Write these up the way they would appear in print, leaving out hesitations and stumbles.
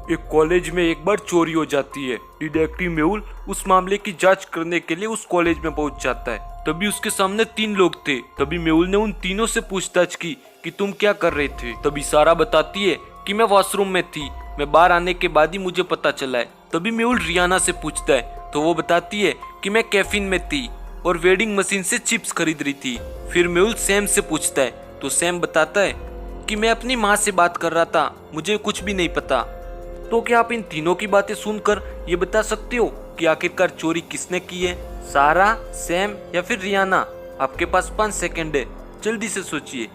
एक कॉलेज में एक बार चोरी हो जाती है। डिटेक्टिव मेहुल उस मामले की जांच करने के लिए उस कॉलेज में पहुंच जाता है। तभी उसके सामने 3 लोग थे। तभी मेहुल ने उन तीनों से पूछताछ की कि तुम क्या कर रहे थे। तभी सारा बताती है कि मैं वॉशरूम में थी, मैं बाहर आने के बाद ही मुझे पता चला है। तभी मेहुल रियाना से पूछता है तो वो बताती है कि मैं कैफीन में थी और वेडिंग मशीन से चिप्स खरीद रही थी। फिर मेहुल सैम से पूछता है तो सैम बताता है कि मैं अपनी माँ से बात कर रहा था, मुझे कुछ भी नहीं पता। तो क्या आप इन तीनों की बातें सुनकर ये बता सकते हो कि आखिरकार चोरी किसने की है, सारा, सैम या फिर रियाना? आपके पास 5 सेकंड है, जल्दी से सोचिए।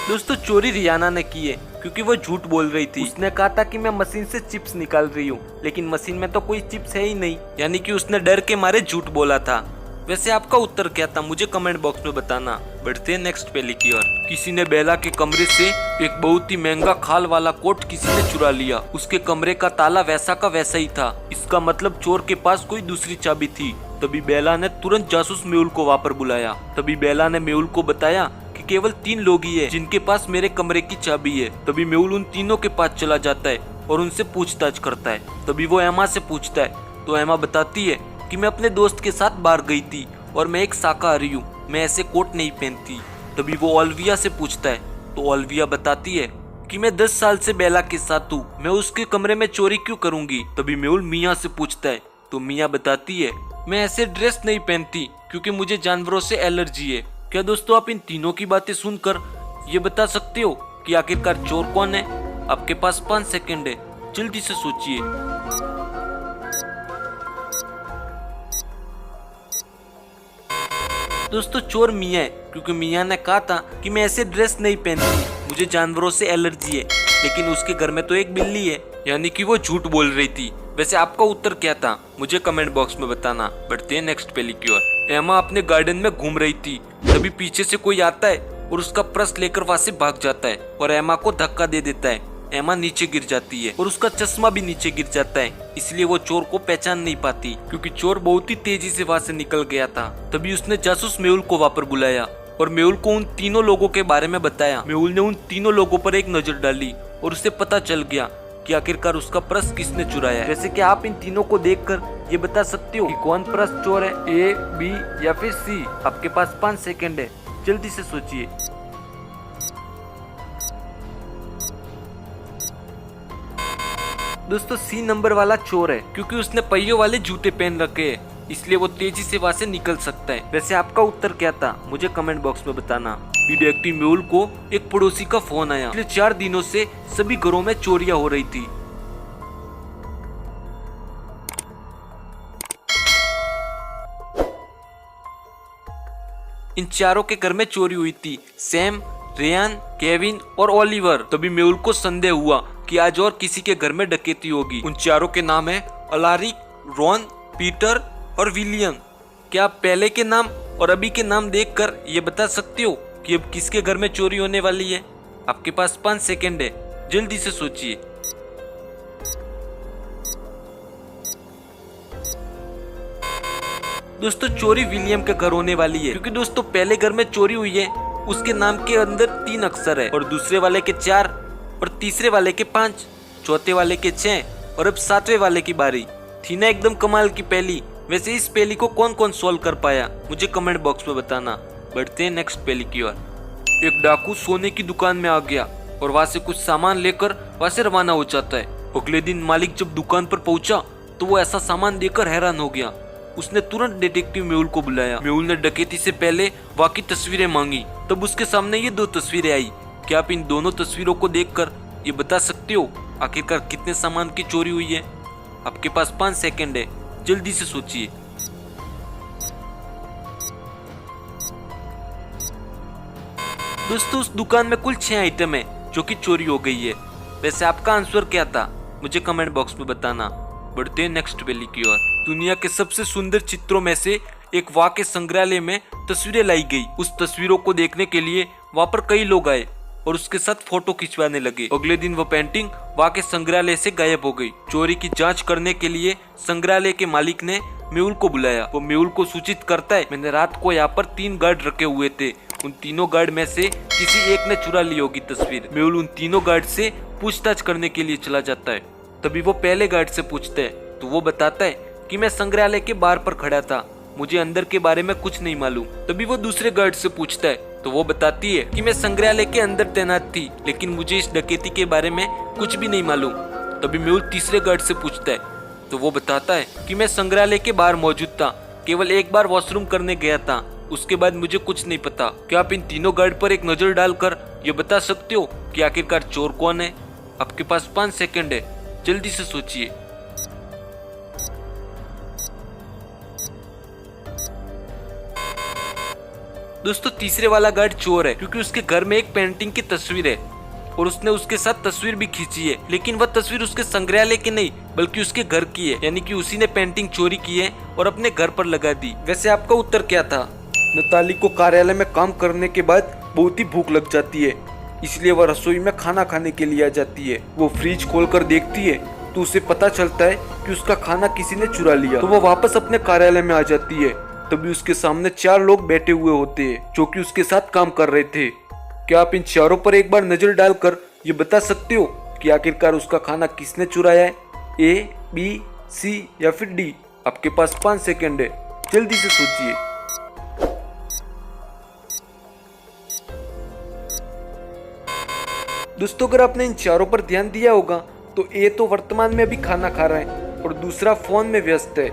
दोस्तों चोरी रियाना ने की है क्योंकि वो झूठ बोल रही थी। उसने कहा था कि मैं मशीन से चिप्स निकाल रही हूँ, लेकिन मशीन में तो कोई चिप्स है ही नहीं, यानी कि उसने डर के मारे झूठ बोला था। वैसे आपका उत्तर क्या था मुझे कमेंट बॉक्स में बताना। बढ़ते हैं नेक्स्ट पहेली की ओर। किसी ने बेला के कमरे से एक बहुत ही महंगा खाल वाला कोट किसी ने चुरा लिया। उसके कमरे का ताला वैसा का वैसा ही था। इसका मतलब चोर के पास कोई दूसरी चाबी थी। तभी बेला ने तुरंत जासूस मेहुल को वहाँ पर बुलाया। तभी बेला ने मेहुल को बताया कि केवल 3 लोग ही है जिनके पास मेरे कमरे की चाबी है। तभी मेहुल उन तीनों के पास चला जाता है और उनसे पूछताछ करता है। तभी वो एमा से पूछता है तो एमा बताती है कि मैं अपने दोस्त के साथ बाहर गई थी और मैं एक शाकाहारी हूँ, मैं ऐसे कोट नहीं पहनती। तभी वो ओल्विया से पूछता है तो ओल्विया बताती है कि मैं 10 साल से बेला के साथ हूँ, मैं उसके कमरे में चोरी क्यों करूंगी। तभी मेहुल मिया से पूछता है तो मिया बताती है मैं ऐसे ड्रेस नहीं पहनती क्योंकि मुझे जानवरों से एलर्जी है। क्या दोस्तों आप इन तीनों की बातें सुनकर ये बता सकते हो कि आखिरकार चोर कौन है? आपके पास 5 सेकंड है, जल्दी से सोचिए। दोस्तों चोर मिया है क्योंकि मिया ने कहा था कि मैं ऐसे ड्रेस नहीं पहनती, मुझे जानवरों से एलर्जी है, लेकिन उसके घर में तो एक बिल्ली है, यानी कि वो झूठ बोल रही थी। वैसे आपका उत्तर क्या था मुझे कमेंट बॉक्स में बताना। बढ़ते हैं नेक्स्ट पहेली की ओर। एमा अपने गार्डन में घूम रही थी, तभी पीछे से कोई आता है और उसका पर्स लेकर वहां से भाग जाता है और एमा को धक्का दे देता है। एमा नीचे गिर जाती है और उसका चश्मा भी नीचे गिर जाता है, इसलिए वो चोर को पहचान नहीं पाती क्योंकि चोर बहुत ही तेजी से वहां से निकल गया था। तभी उसने जासूस मेहुल को वहां पर बुलाया और मेहुल को उन तीनों लोगों के बारे में बताया। मेहुल ने उन तीनों लोगों पर एक नजर डाली और उसे पता चल गया कि आखिरकार उसका पर्स किसने चुराया है। जैसे कि आप इन तीनों को देखकर ये बता सकते हो कि कौन पर्स चोर है, ए, बी या फिर सी? आपके पास 5 सेकंड है, जल्दी से सोचिए। दोस्तों सी नंबर वाला चोर है क्योंकि उसने पहियों वाले जूते पहन रखे हैं, इसलिए वो तेजी से वहां से निकल सकता है। वैसे आपका उत्तर क्या था मुझे कमेंट बॉक्स में बताना। डिटेक्टिव मेहुल को एक पड़ोसी का फोन आया। पिछले 4 दिनों से सभी घरों में चोरियां हो रही थी। इन चारों के घर में चोरी हुई थी, सैम, रेयान, केविन और ओलिवर। तभी मेहुल को संदेह हुआ कि आज और किसी के घर में डकैती होगी। उन चारों के नाम है अलारिक, रॉन, पीटर और विलियम। क्या आप पहले के नाम और अभी के नाम देखकर ये बता सकते हो कि अब किसके घर में चोरी होने वाली है? आपके पास 5 सेकंड है, जल्दी से सोचिए। दोस्तों चोरी विलियम के घर होने वाली है क्योंकि दोस्तों पहले घर में चोरी हुई है उसके नाम के अंदर 3 अक्षर है और दूसरे वाले के 4 और तीसरे वाले के 5, चौथे वाले के 6 और अब 7वें वाले की बारी। थी ना एकदम कमाल की पहेली? वैसे इस पहेली को कौन कौन सोल्व कर पाया मुझे कमेंट बॉक्स में बताना। बढ़ते हैं नेक्स्ट पहेली की ओर। एक डाकू सोने की दुकान में आ गया और वहां से कुछ सामान लेकर वहां से रवाना हो जाता है। अगले दिन मालिक जब दुकान पर पहुंचा तो वो ऐसा सामान देखकर हैरान हो गया। उसने तुरंत डिटेक्टिव मेहुल को बुलाया। मेहुल ने डकैती से पहले वहां की तस्वीरें मांगी, तब उसके सामने ये 2 तस्वीरें आई। क्या आप इन दोनों तस्वीरों को देखकर ये बता सकते हो आखिरकार कितने सामान की चोरी हुई है? आपके पास 5 सेकंड है, जल्दी से सोचिए। दोस्तों उस दुकान में कुल 6 आइटम है जो कि चोरी हो गई है। वैसे आपका आंसर क्या था मुझे कमेंट बॉक्स में बताना। बढ़ते हैं नेक्स्ट पहेली की ओर। दुनिया के सबसे सुंदर चित्रों में से एक वहां के संग्रहालय में तस्वीरें लाई गई। उस तस्वीरों को देखने के लिए वहां पर कई लोग आए और उसके साथ फोटो खिंचवाने लगे। अगले दिन वो पेंटिंग वहां के संग्रहालय से गायब हो गई। चोरी की जांच करने के लिए संग्रहालय के मालिक ने मेहुल को बुलाया। वो मेहुल को सूचित करता है मैंने रात को यहाँ पर 3 गार्ड रखे हुए थे, उन तीनों गार्ड में से किसी एक ने चुरा ली होगी तस्वीर। मेहुल उन तीनों गार्ड से पूछताछ करने के लिए चला जाता है। तभी वो पहले गार्ड से पूछता है तो वो बताता है कि मैं संग्रहालय के बाहर पर खड़ा था, मुझे अंदर के बारे में कुछ नहीं मालूम। तभी वो दूसरे गार्ड से पूछता है तो वो बताती है कि मैं संग्रहालय के अंदर तैनात थी, लेकिन मुझे इस डकैती के बारे में कुछ भी नहीं मालूम। तभी मेहुल तीसरे गार्ड से पूछता है तो वो बताता है कि मैं संग्रहालय के बाहर मौजूद था, केवल एक बार वॉशरूम करने गया था, उसके बाद मुझे कुछ नहीं पता। क्या आप इन तीनों गार्ड पर एक नजर डालकर ये बता सकते हो कि आखिरकार चोर कौन है? आपके पास 5 सेकंड है, जल्दी से सोचिए। दोस्तों तीसरे वाला गार्ड चोर है क्योंकि उसके घर में एक पेंटिंग की तस्वीर है और उसने उसके साथ तस्वीर भी खींची है, लेकिन वह तस्वीर उसके संग्रहालय की नहीं बल्कि उसके घर की है, यानी कि उसी ने पेंटिंग चोरी की है और अपने घर पर लगा दी। वैसे आपका उत्तर क्या था? नताली को कार्यालय में काम करने के बाद बहुत ही भूख लग जाती है, इसलिए वह रसोई में खाना खाने के लिए आ जाती है। वो फ्रिज खोलकर देखती है तो उसे पता चलता है कि उसका खाना किसी ने चुरा लिया, तो वो वापस अपने कार्यालय में आ जाती है। तभी उसके सामने 4 लोग बैठे हुए होते हैं जो कि उसके साथ काम कर रहे थे। क्या आप इन चारों पर एक बार नजर डालकर ये बता सकते हो कि आखिरकार उसका खाना किसने चुराया है? A, B, C या फिर D? आपके पास 5 सेकंड है, जल्दी से सोचिए। दोस्तों अगर आपने इन चारों पर ध्यान दिया होगा तो A तो वर्तमान में अभी खाना खा रहा है और दूसरा फोन में व्यस्त है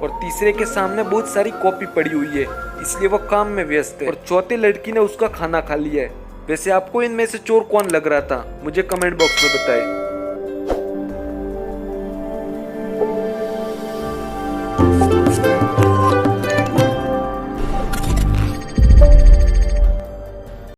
और तीसरे के सामने बहुत सारी कॉपी पड़ी हुई है, इसलिए वो काम में व्यस्त है और चौथे लड़की ने उसका खाना खा लिया है। वैसे आपको इनमें से चोर कौन लग रहा था? मुझे कमेंट बॉक्स में बताएं।